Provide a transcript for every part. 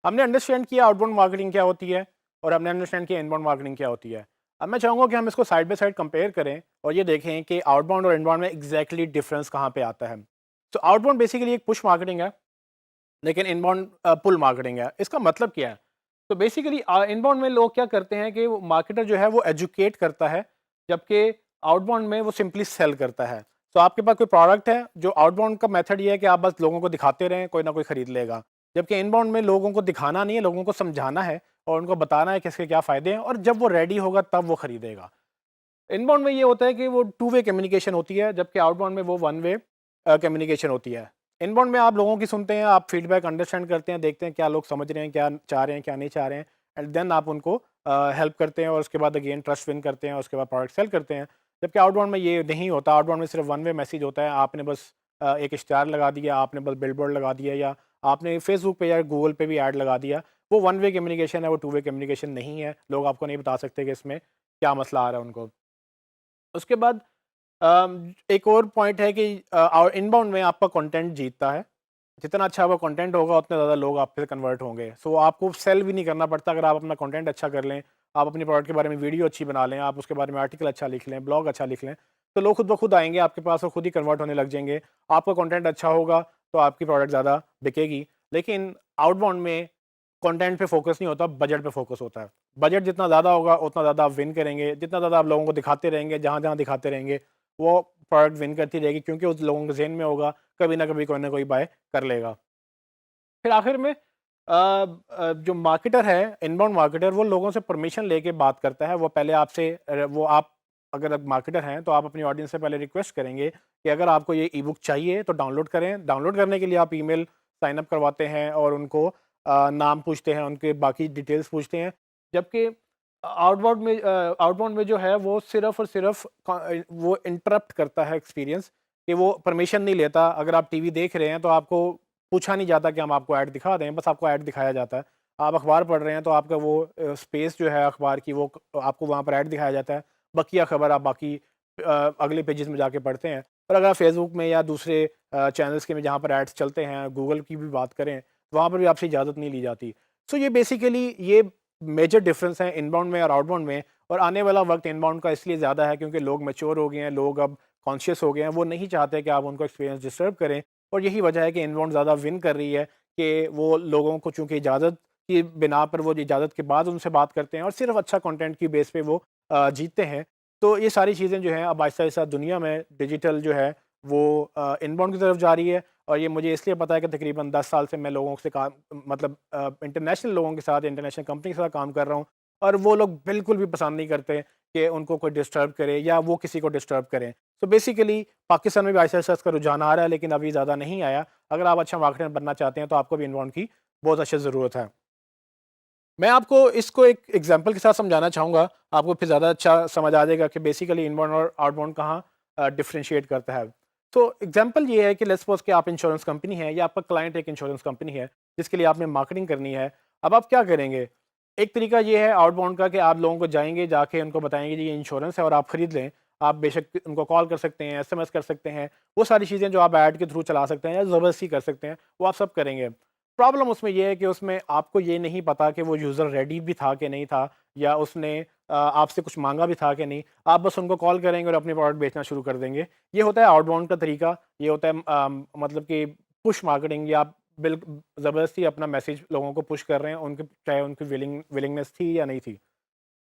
हमने अंडरस्टैंड किया outbound marketing क्या होती है और हमने अंडरस्टैंड किया इनबाउंड मार्केटिंग क्या होती है। अब मैं चाहूँगा कि हम इसको साइड बाय साइड कंपेयर करें और ये देखें कि आउटबाउंड और इनबाउंड में एग्जैक्टली डिफरेंस कहाँ पे आता है। तो आउटबाउंड बेसिकली एक पुश मार्केटिंग है, लेकिन इनबाउंड पुल मार्केटिंग है। इसका मतलब क्या है? तो बेसिकली इनबाउंड में लोग क्या करते हैं कि वो मार्केटर जो है वो एजुकेट करता है, जबकि आउटबाउंड में वो सिंपली सेल करता है। तो आपके पास कोई प्रोडक्ट है, जो आउटबाउंड का मेथड ये है कि आप बस लोगों को दिखाते रहें, कोई ना कोई खरीद लेगा। जबकि इनबाउंड में लोगों को दिखाना नहीं है, लोगों को समझाना है और उनको बताना है कि इसके क्या फ़ायदे हैं और जब वो रेडी होगा तब वो खरीदेगा। इनबाउंड में ये होता है कि वो टू वे कम्युनिकेशन होती है, जबकि आउटबाउंड में वो वन वे कम्युनिकेशन होती है। इनबाउंड में आप लोगों की सुनते हैं, आप फीडबैक अंडरस्टैंड करते हैं, देखते हैं क्या लोग समझ रहे हैं, क्या चाह रहे हैं, क्या नहीं चाह रहे हैं, एंड देन आप उनको हेल्प करते हैं और उसके बाद अगेन ट्रस्ट विन करते हैं और उसके बाद प्रोडक्ट सेल करते हैं। जबकि आउटबाउंड में ये नहीं होता। आउटबाउंड में सिर्फ वन वे मैसेज होता है। आपने बस एक इश्तिहार लगा दिया, आपने बस बिलबोर्ड लगा दिया, या आपने फेसबुक पे या गूगल पे भी ऐड लगा दिया। वो वन वे कम्युनिकेशन है, वो टू वे कम्युनिकेशन नहीं है। लोग आपको नहीं बता सकते कि इसमें क्या मसला आ रहा है उनको। उसके बाद एक और पॉइंट है कि इनबाउंड में आपका कंटेंट जीतता है। जितना अच्छा आपका कंटेंट होगा उतने ज़्यादा लोग आप पे कन्वर्ट होंगे। सो आपको सेल भी नहीं करना पड़ता। अगर आप अपना कंटेंट अच्छा कर लें, आप अपने प्रोडक्ट के बारे में वीडियो अच्छी बना लें, आप उसके बारे में आर्टिकल अच्छा लिख लें, ब्लॉग अच्छा लिख लें, तो लोग खुद ब खुद आएँगे आपके पास और खुद ही कन्वर्ट होने लग जाएँगे। आपका कंटेंट अच्छा होगा तो आपकी प्रोडक्ट ज़्यादा बिकेगी। लेकिन आउटबाउंड में कंटेंट पे फोकस नहीं होता, बजट पे फोकस होता है। बजट जितना ज़्यादा होगा उतना ज़्यादा आप विन करेंगे। जितना ज़्यादा आप लोगों को दिखाते रहेंगे, जहाँ-जहाँ दिखाते रहेंगे, वो प्रोडक्ट विन करती रहेगी, क्योंकि उस लोगों के ज़हन में होगा कभी ना कभी कोई ना कोई बाय कर लेगा। फिर आखिर में जो मार्केटर है, इनबाउंड मार्केटर, वो लोगों से परमिशन लेके बात करता है। वो पहले आपसे वो आप अगर आप मार्केटर हैं तो आप अपनी ऑडियंस से पहले रिक्वेस्ट करेंगे कि अगर आपको ये ई बुक चाहिए तो डाउनलोड करें। डाउनलोड करने के लिए आप ईमेल साइन अप करवाते हैं और उनको नाम पूछते हैं, उनके बाकी डिटेल्स पूछते हैं। जबकि आउटबाउंड में जो है वो सिर्फ़ और सिर्फ़ वो इंटरप्ट करता है एक्सपीरियंस, कि वो परमिशन नहीं लेता। अगर आप टीवी देख रहे हैं तो आपको पूछा नहीं जाता कि हम आपको ऐड दिखा दें, बस आपको ऐड दिखाया जाता है। आप अखबार पढ़ रहे हैं तो आपका वो स्पेस जो है अखबार की, वो आपको वहाँ पर ऐड दिखाया जाता है। बकिया खबर आप बाकी अगले पेजेस में जाके पढ़ते हैं। और अगर आप फेसबुक में या दूसरे चैनल्स के में जहाँ पर एड्स चलते हैं, गूगल की भी बात करें, तो वहाँ पर भी आपसे इजाज़त नहीं ली जाती। सो ये बेसिकली ये मेजर डिफरेंस है इनबाउंड में और आउटबाउंड में। और आने वाला वक्त इनबाउंड का इसलिए ज़्यादा है क्योंकि लोग मैच्योर हो गए हैं, लोग अब कॉन्शियस हो गए हैं, वो नहीं चाहते कि आप उनको एक्सपीरियंस डिस्टर्ब करें। और यही वजह है कि इनबाउंड ज़्यादा विन कर रही है, कि वो लोगों को चूँकि इजाज़त की बिना पर, वो इजाज़त के बाद उनसे बात करते हैं और सिर्फ़ अच्छा कंटेंट की बेस पे वो जीतते हैं। तो ये सारी चीज़ें जो हैं अब आहिस्ता-आहिस्ता दुनिया में डिजिटल जो है वो इनबाउंड की तरफ जा रही है। और ये मुझे इसलिए पता है कि तकरीबन 10 साल से मैं लोगों से काम, मतलब इंटरनेशनल लोगों के साथ, इंटरनेशनल कंपनी के साथ काम कर रहा हूँ। और वो लोग बिल्कुल भी पसंद नहीं करते कि उनको कोई डिस्टर्ब करे या वो किसी को डिस्टर्ब करें। तो बेसिकली पाकिस्तान में भी आहिस्ता-आहिस्ता इसका रुझान आ रहा है, लेकिन अभी ज़्यादा नहीं आया। अगर आप अच्छा मार्केटर बनना चाहते हैं तो आपको भी इनबाउंड की बहुत अच्छी ज़रूरत है। मैं आपको इसको एक एग्जांपल के साथ समझाना चाहूँगा, आपको फिर ज़्यादा अच्छा समझ आ जाएगा कि बेसिकली इनबाउंड और आउटबाउंड कहाँ डिफरेंशिएट करता है। तो एग्जांपल ये है कि लेट्स सपोज़ कि आप इंश्योरेंस कंपनी है या आपका क्लाइंट एक इंश्योरेंस कंपनी है, जिसके लिए आपने मार्केटिंग करनी है। अब आप क्या करेंगे? एक तरीका ये है आउटबाउंड का कि आप लोगों को जाएँगे, जाके उनको बताएँगे जी ये इंश्योरेंस है और आप खरीद लें। आप बेशक उनको कॉल कर सकते हैं, एसएमएस कर सकते हैं, वो सारी चीज़ें जो आप ऐड के थ्रू चला सकते हैं या ज़बरदस्ती कर सकते हैं, वो आप सब करेंगे। प्रॉब्लम उसमें ये है कि उसमें आपको ये नहीं पता कि वो यूज़र रेडी भी था कि नहीं था, या उसने आपसे कुछ माँगा भी था कि नहीं। आप बस उनको कॉल करेंगे और अपने प्रोडक्ट बेचना शुरू कर देंगे। ये होता है आउटबाउंड का तरीका। ये होता है मतलब कि पुश मार्केटिंग, या ज़बरदस्ती अपना मैसेज लोगों को पुश कर रहे हैं, उनके चाहे उनकी विलिंगनेस थी या नहीं थी।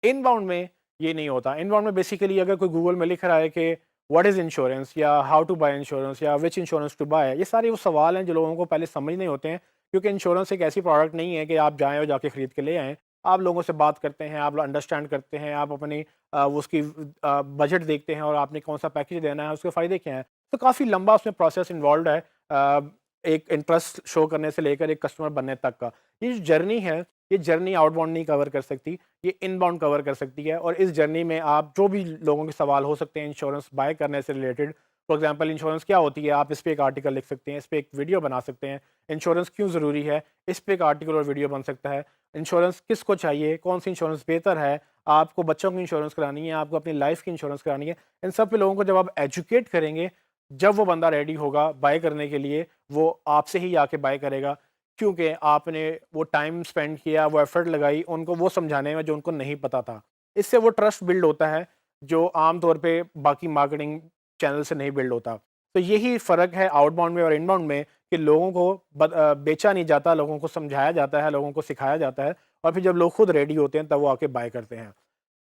इनबाउंड में ये नहीं होता। इनबाउंड में बेसिकली अगर कोई गूगल में लिख रहा है कि व्हाट इज़ इंश्योरेंस, या हाउ टू बाय इंश्योरेंस, या व्हिच इंश्योरेंस टू बाय, ये सारे वो सवाल हैं जो लोगों को पहले समझने होते हैं। क्योंकि इंश्योरेंस एक ऐसी प्रोडक्ट नहीं है कि आप जाएँ और जाके खरीद के ले आएँ। आप लोगों से बात करते हैं, आप अंडरस्टैंड करते हैं, आप अपनी वो उसकी बजट देखते हैं और आपने कौन-सा पैकेज लेना है, उसके फ़ायदे क्या हैं। तो काफ़ी लंबा उसमें प्रोसेस इन्वॉल्व्ड है, एक इंटरेस्ट शो करने से लेकर एक कस्टमर बनने तक का। ये जो जर्नी है, ये जर्नी आउटबाउंड नहीं कवर कर सकती, ये इनबाउंड कवर कर सकती है। और इस जर्नी में आप जो भी लोगों के सवाल हो सकते हैं इंश्योरेंस बाय करने से रिलेटेड, फॉर एग्जांपल इंश्योरेंस क्या होती है, आप इस पे एक आर्टिकल लिख सकते हैं, इस पे एक वीडियो बना सकते हैं। इंश्योरेंस क्यों ज़रूरी है, इस पे एक आर्टिकल और वीडियो बन सकता है। इंश्योरेंस किसको चाहिए, कौन सी इंश्योरेंस बेहतर है, आपको बच्चों की इंश्योरेंस करानी है, आपको अपनी लाइफ की इंश्योरेंस करानी है। इन सब पे लोगों को जब आप एजुकेट करेंगे, जब वो बंदा रेडी होगा बाय करने के लिए, वो आपसे ही आके बाय करेगा। क्योंकि आपने वो टाइम स्पेंड किया, वो एफर्ट लगाई उनको वो समझाने में जो उनको नहीं पता था। इससे वो ट्रस्ट बिल्ड होता है जो आम तौर पे बाकी मार्केटिंग चैनल से नहीं बिल्ड होता। तो यही फ़र्क है आउटबाउंड में और इनबाउंड में कि लोगों को बेचा नहीं जाता, लोगों को समझाया जाता है, लोगों को सिखाया जाता है और फिर जब लोग खुद रेडी होते हैं तब वो आके बाय करते हैं।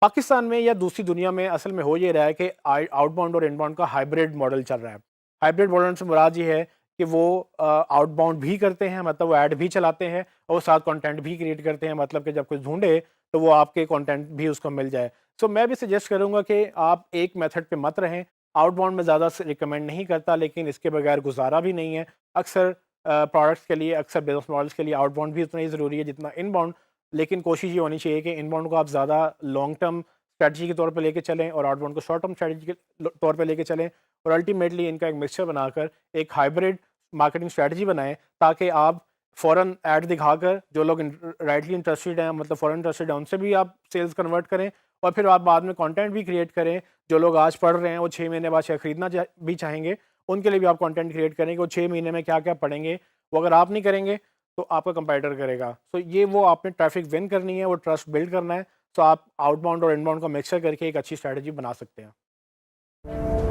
पाकिस्तान में या दूसरी दुनिया में असल में हो ये रहा है कि आउटबाउंड और इनबाउंड का हाइब्रिड मॉडल चल रहा है। हाइब्रिड मॉडल से मुराद ये है कि वो आउटबाउंड भी करते हैं, मतलब वो ऐड भी चलाते हैं और साथ कंटेंट भी क्रिएट करते हैं, मतलब कि जब कुछ ढूंढे तो वो आपके कंटेंट भी उसको मिल जाए। सो मैं भी सजेस्ट करूंगा कि आप एक मेथड पे मत रहें। आउटबाउंड में ज़्यादा रिकमेंड नहीं करता, लेकिन इसके बगैर गुजारा भी नहीं है। अक्सर प्रोडक्ट्स के लिए, अक्सर बिजनेस मॉडल्स के लिए आउटबाउंड भी उतना ही ज़रूरी है जितना इनबाउंड। लेकिन कोशिश ये होनी चाहिए कि इनबाउंड को आप ज़्यादा लॉन्ग टर्म स्ट्रैटेजी के तौर पे लेके चलें और आउटबाउंड को शॉर्ट टर्म स्ट्रैटेजी के तौर पे लेके चलें और अल्टीमेटली इनका एक मिक्सचर बनाकर एक हाइब्रिड मार्केटिंग स्ट्रैटेजी बनाएं, ताकि आप फ़ौरन ऐड दिखाकर जो लोग राइटली इंटरेस्टेड हैं, मतलब फ़ौरन इंटरेस्टेड हैं, उनसे भी आप सेल्स कन्वर्ट करें और फिर आप बाद में कंटेंट भी क्रिएट करें। जो लोग आज पढ़ रहे हैं वो 6 महीने बाद शायद खरीदना भी चाहेंगे, उनके लिए भी आप कंटेंट क्रिएट करें कि वो 6 महीने में क्या-क्या पढ़ेंगे। वो अगर आप नहीं करेंगे तो आपका कंपेटिटर करेगा। तो ये वो आपने ट्रैफिक विन करनी है, वो ट्रस्ट बिल्ड करना है। तो आप आउटबाउंड और इनबाउंड का मिक्सचर करके एक अच्छी स्ट्रैटेजी बना सकते हैं।